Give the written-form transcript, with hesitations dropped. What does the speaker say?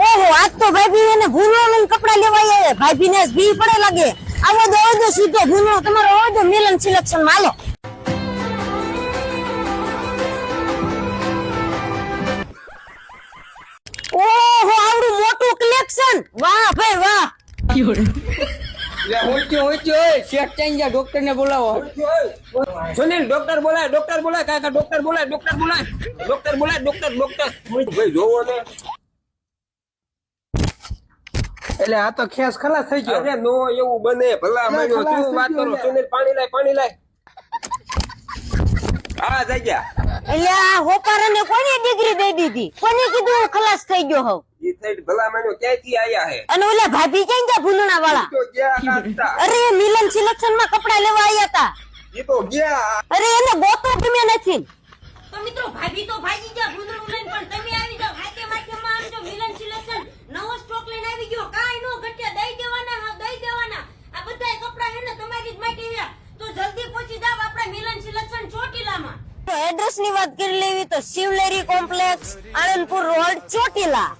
ઓહો આજ તો ભાભી એને ભૂનો લઈને કપડા લેવા આવ્યા. ભાભી ને ભી પડે લાગે. આવો દો સીધો ભૂનો તમારો આવો દો મિલન સિલેક્શન માં હાલો. ઓહો આવડું મોટું કલેક્શન. વાહ ભાઈ વાહ. ડોક્ટર ને બોલાવો. સુનિલ ડોક્ટર બોલાય કાકા ડોક્ટર બોલાય ભાઈ જોવો ને. એટલે આ તો ખેસ ખલાસ થઈ ગયો. અરે નો એવું બને ભલા મળ્યો તું વાત કરો. સુનિલ પાણી લાય. હા જઈ ગયા. એટલે આ હોપારાને કોની ડિગ્રી દઈ દીધી? કોને કીધું ખલાસ થઈ ગયો હોવ? ઈ સાઈડ ભલા મળ્યો ક્યાંથી આયા હે? અને ઓલા ભાભી ક્યાં ગયા ભૂલણા વાળા? તો ગયા કાઢતા. અરે મિલન સિલેક્શન માં કપડા લેવા આવ્યા હતા. ઈ તો ગયા. અરે એને ગોતો ગમે નથી. તો મિત્રો ભાભી તો ભાગી ગયા ભૂંદડું લઈને, પણ તમે આવી જાવ હાથે માથેમાં આવજો. મિલન સિલેક્શન નવો સ્ટોક લઈને આવી ગયો. કાંઈ નો ઘટ્યા, દઈ દેવાના. આ બધાય કપડા હે ને તમારી જ માટે હે. તો જલ્દી પહોંચી જાવ આપણા મિલન સિલેક્શન ચોટીલામાં. તો એડ્રેસ ની વાત કરી લેવી તો શિવલેરી કોમ્પ્લેક્સ, આણંદપુર રોડ, ચોટીલા.